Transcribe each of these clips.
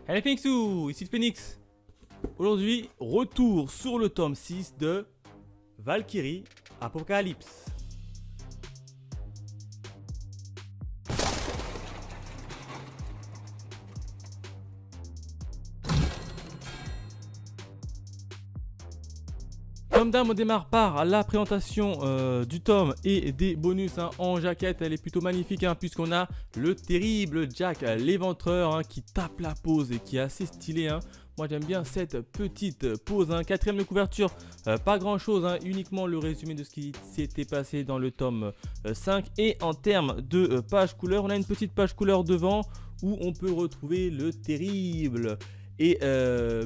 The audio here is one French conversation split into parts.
Allez Phoenixou, ici le Phoenix. Aujourd'hui, retour sur le tome 6 de Valkyrie Apocalypse. Comme d'hab, on démarre par la présentation du tome et des bonus en jaquette. Elle est plutôt magnifique puisqu'on a le terrible Jack l'éventreur qui tape la pose et qui est assez stylé. Moi j'aime bien cette petite pose. Quatrième de couverture, pas grand chose, uniquement le résumé de ce qui s'était passé dans le tome 5. Et en termes de page couleur, on a une petite page couleur devant où on peut retrouver le terrible et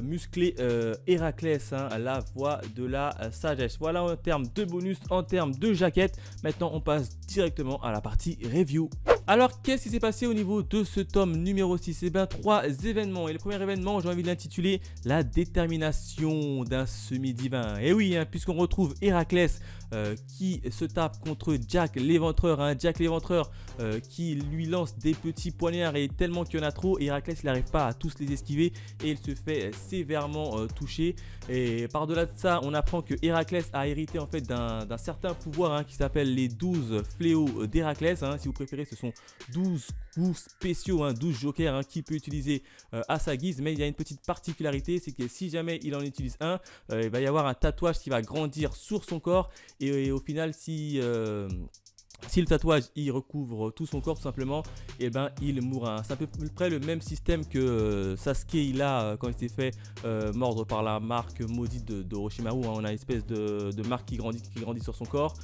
musclé Héraclès, la voix de la sagesse. Voilà en termes de bonus, en termes de jaquette. Maintenant on passe directement à la partie review. Alors qu'est-ce qui s'est passé au niveau de ce tome numéro 6? Eh bien 3 événements, et le premier événement j'ai envie de l'intituler la détermination d'un semi-divin. Et oui, puisqu'on retrouve Héraclès qui se tape contre Jack l'éventreur, Jack l'éventreur qui lui lance des petits poignards, et tellement qu'il y en a trop, Héraclès il n'arrive pas à tous les esquiver et il se fait sévèrement toucher. Et par-delà de ça, on apprend que Héraclès a hérité en fait d'un certain pouvoir qui s'appelle les 12 fléaux d'Héraclès. Si vous préférez, ce sont 12 coups spéciaux, 12 jokers qu'il peut utiliser à sa guise. Mais il y a une petite particularité, c'est que si jamais il en utilise un, il va y avoir un tatouage qui va grandir sur son corps. Et au final, si le tatouage il recouvre tout son corps tout simplement, et il mourra. C'est à peu près le même système que Sasuke il a quand il s'est fait mordre par la marque maudite d'Orochimaru. On a une espèce de marque qui grandit sur son corps.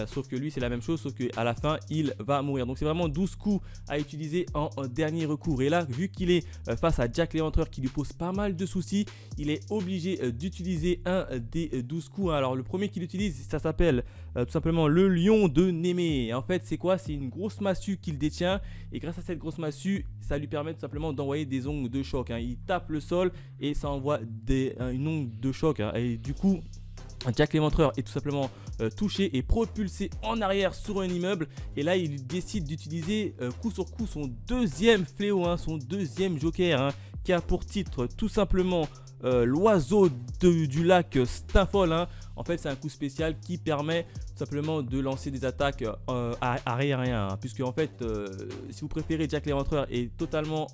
Sauf que lui c'est la même chose, sauf qu'à la fin il va mourir. Donc c'est vraiment 12 coups à utiliser en dernier recours. Et là, vu qu'il est face à Jack l'éventreur qui lui pose pas mal de soucis, il est obligé d'utiliser un des 12 coups. Alors le premier qu'il utilise, ça s'appelle tout simplement le lion de Némée. En fait c'est quoi? C'est une grosse massue qu'il détient, et grâce à cette grosse massue ça lui permet tout simplement d'envoyer des ondes de choc. Il tape le sol et ça envoie une onde de choc. Et du coup Jack l'éventreur est tout simplement touché et propulsé en arrière sur un immeuble. Et là il décide d'utiliser coup sur coup son deuxième fléau, son deuxième joker, qui a pour titre tout simplement l'oiseau du lac Stafford. En fait c'est un coup spécial qui permet tout simplement de lancer des attaques aériennes, puisque en fait si vous préférez, Jack l'éventreur est totalement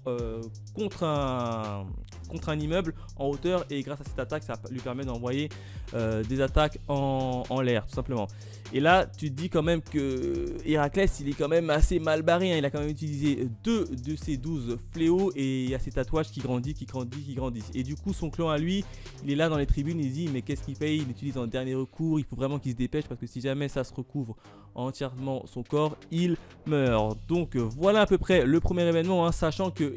contre un immeuble en hauteur, et grâce à cette attaque ça lui permet d'envoyer des attaques en l'air tout simplement. Et là tu te dis quand même que Héraclès il est quand même assez mal barré, il a quand même utilisé 2 de ses 12 fléaux, et il y a ses tatouages qui grandissent. Et du coup son clan à lui, il est là dans les tribunes, il se dit mais qu'est-ce qu'il fait? Il utilise en dernier recours, il faut vraiment qu'il se dépêche, parce que si jamais ça se recouvre entièrement son corps, il meurt. Donc voilà à peu près le premier événement, sachant que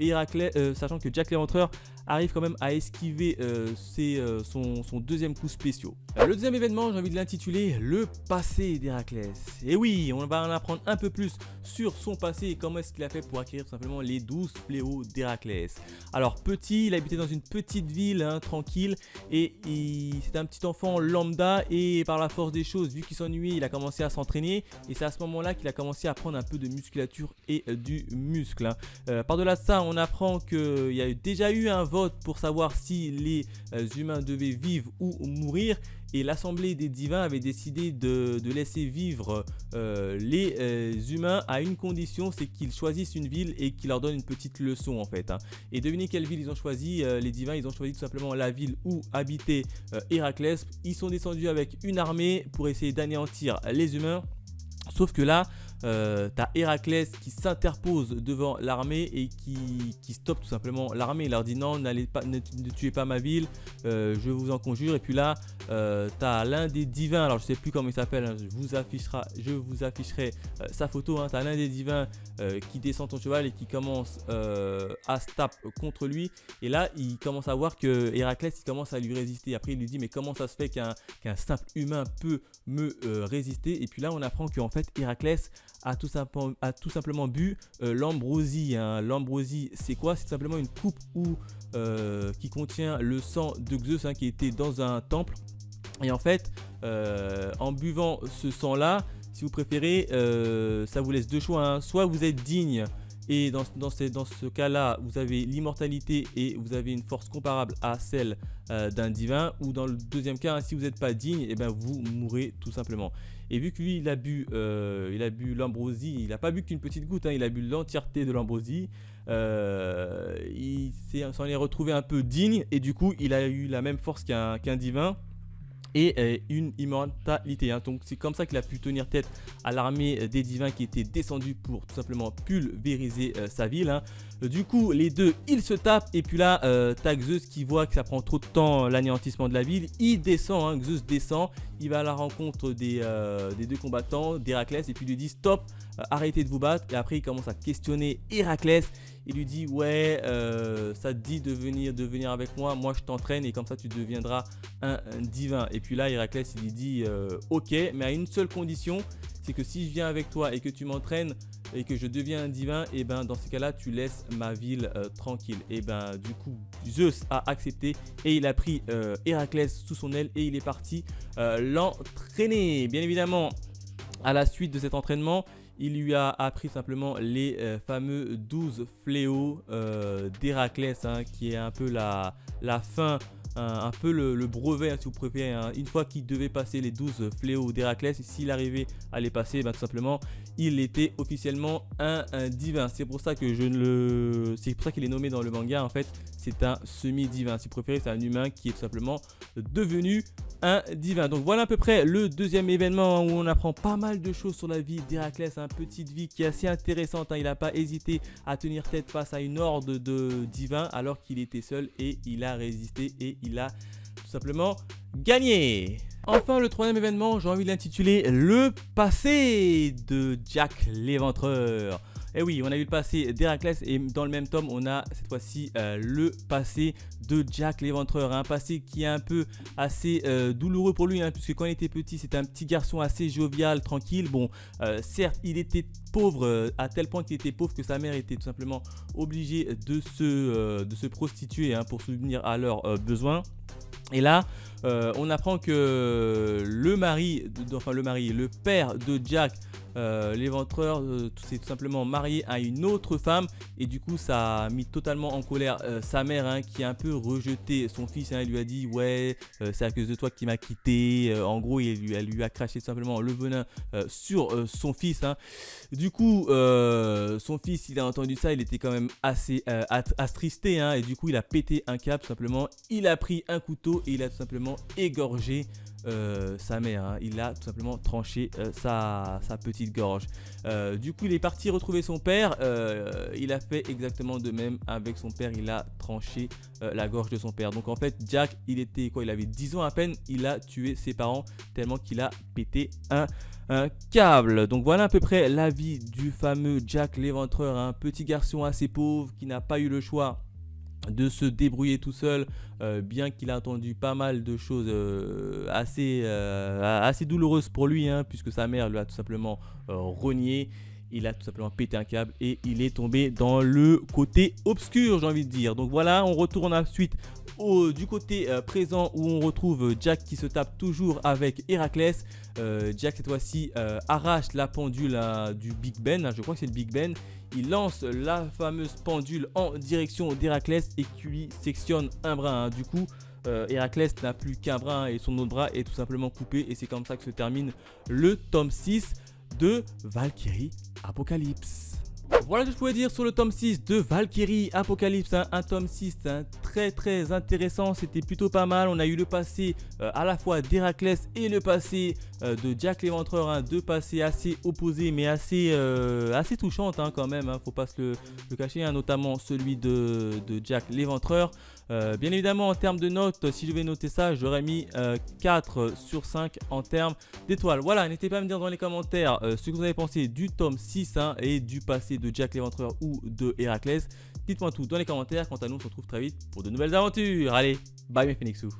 Jack l'éventreur arrive quand même à esquiver son deuxième coup spéciaux. Le deuxième événement, j'ai envie de l'intituler le passé d'Héraclès. Et oui, on va en apprendre un peu plus sur son passé et comment est-ce qu'il a fait pour acquérir tout simplement les 12 fléaux d'Héraclès. Alors petit, il habitait dans une petite ville tranquille, et c'était un petit enfant lambda, et par la force des choses, vu qu'il s'ennuyait, il a commencé à s'entraîner, et c'est à ce moment-là qu'il a commencé à prendre un peu de musculature et du muscle. Par-delà de ça, on apprend qu'il y a déjà eu un vote pour savoir si les humains devaient vivre ou mourir, et l'assemblée des divins avait décidé de laisser vivre les humains à une condition, c'est qu'ils choisissent une ville et qu'ils leur donnent une petite leçon en fait. Et devinez quelle ville ils ont choisi. Les divins ils ont choisi tout simplement la ville où habitait Héraclès. Ils sont descendus avec une armée pour essayer d'anéantir les humains. Sauf que là, t'as Héraclès qui s'interpose devant l'armée et qui stoppe tout simplement l'armée. Il leur dit non, ne tuez pas ma ville, je vous en conjure. Et puis là, t'as l'un des divins, alors je sais plus comment il s'appelle, je vous afficherai sa photo. T'as l'un des divins qui descend ton cheval et qui commence à se taper contre lui. Et là, il commence à voir que Héraclès il commence à lui résister. Après, il lui dit mais comment ça se fait qu'un simple humain peut me résister? Et puis là, on apprend qu'en fait, Héraclès a tout simplement bu l'ambroisie. L'ambroisie, c'est quoi? C'est simplement une coupe qui contient le sang de Zeus qui était dans un temple. Et en fait, en buvant ce sang-là, si vous préférez, ça vous laisse deux choix. Soit vous êtes digne Et dans ce cas-là, vous avez l'immortalité et vous avez une force comparable à celle d'un divin. Ou dans le deuxième cas, hein, si vous n'êtes pas digne, et ben vous mourrez tout simplement. Et vu que lui, il a bu l'ambrosie, il n'a pas bu qu'une petite goutte, hein, il a bu l'entièreté de l'ambrosie. Il s'en est retrouvé un peu digne et du coup, il a eu la même force qu'un divin. Et une immortalité, hein. Donc c'est comme ça qu'il a pu tenir tête à l'armée des divins qui étaient descendus pour tout simplement pulvériser sa ville, hein. Du coup les deux ils se tapent et puis là t'as Zeus qui voit que ça prend trop de temps l'anéantissement de la ville. Il descend, hein, Zeus descend, il va à la rencontre des deux combattants, d'Héraclès, et puis il lui dit stop, arrêtez de vous battre. Et après il commence à questionner Héraclès. Il lui dit ouais, ça te dit de venir avec moi, moi je t'entraîne et comme ça tu deviendras un divin. Et puis là Héraclès il lui dit ok, mais à une seule condition, c'est que si je viens avec toi et que tu m'entraînes et que je deviens un divin, et ben dans ces cas-là tu laisses ma ville tranquille. Et ben du coup Zeus a accepté et il a pris Héraclès sous son aile et il est parti l'entraîner. Bien évidemment, à la suite de cet entraînement, il lui a appris simplement les fameux 12 fléaux d'Héraclès, hein, qui est un peu la fin, un peu le brevet, hein, si vous préférez, hein. Une fois qu'il devait passer les 12 fléaux d'Héraclès, s'il arrivait à les passer, ben, tout simplement, il était officiellement un divin. C'est pour ça que c'est pour ça qu'il est nommé dans le manga. En fait, c'est un semi-divin. Si vous préférez, c'est un humain qui est tout simplement devenu un divin. Donc voilà à peu près le deuxième événement où on apprend pas mal de choses sur la vie d'Héraclès, une petite vie qui est assez intéressante, hein. Il n'a pas hésité à tenir tête face à une horde de divins alors qu'il était seul et il a résisté et il a tout simplement gagné. Enfin, le troisième événement, j'ai envie de l'intituler le passé de Jack l'Éventreur. Et oui, on a eu le passé d'Héraclès et dans le même tome, on a cette fois-ci le passé de Jack l'Éventreur. Un passé qui est un peu assez douloureux pour lui, hein, puisque quand il était petit, c'était un petit garçon assez jovial, tranquille. Bon, certes, il était pauvre à tel point qu'il était pauvre que sa mère était tout simplement obligée de se prostituer, hein, pour subvenir à leurs besoins. Et là, on apprend que le père de Jack l'Éventreur s'est tout simplement marié à une autre femme et du coup ça a mis totalement en colère sa mère, hein, qui a un peu rejeté son fils, hein. Elle lui a dit ouais, c'est à cause de toi qu'il m'a quitté, en gros elle lui a craché tout simplement le venin sur son fils, hein. Du coup son fils, il a entendu ça, il était quand même assez attristé, hein, et du coup il a pété un câble tout simplement. Il a pris un couteau et il a tout simplement égorgé sa mère, hein. Il a tout simplement tranché sa petite gorge. Du coup il est parti retrouver son père. Il a fait exactement de même avec son père. Il a tranché la gorge de son père. Donc en fait Jack, il avait 10 ans à peine. Il a tué ses parents tellement qu'il a pété un câble. Donc voilà à peu près la vie du fameux Jack l'Éventreur, un petit garçon assez pauvre qui n'a pas eu le choix de se débrouiller tout seul, bien qu'il a entendu pas mal de choses assez douloureuses pour lui, hein, puisque sa mère lui a tout simplement renié. Il a tout simplement pété un câble et il est tombé dans le côté obscur, j'ai envie de dire. Donc voilà, on retourne ensuite du côté présent où on retrouve Jack qui se tape toujours avec Héraclès. Jack cette fois-ci arrache la pendule du Big Ben, hein, je crois que c'est le Big Ben. Il lance la fameuse pendule en direction d'Héraclès et qui lui sectionne un bras, hein. Du coup Héraclès n'a plus qu'un bras et son autre bras est tout simplement coupé et c'est comme ça que se termine le tome 6 de Valkyrie Apocalypse. Voilà ce que je pouvais dire sur le tome 6 de Valkyrie Apocalypse, hein. Un tome 6 très intéressant, c'était plutôt pas mal. On a eu le passé à la fois d'Héraclès et le passé de Jack l'Éventreur, hein. Deux passés assez opposés mais assez touchantes, hein, quand même, hein. Faut pas se le cacher, hein, notamment celui de Jack l'Éventreur. Bien évidemment en termes de notes, si je vais noter ça, j'aurais mis 4 sur 5 en termes d'étoiles. Voilà, n'hésitez pas à me dire dans les commentaires ce que vous avez pensé du tome 6, hein, et du passé de Jack l'Éventreur ou de Héraclès. Dites-moi tout dans les commentaires. Quant à nous, on se retrouve très vite pour de nouvelles aventures. Allez, bye mes Phoenixous.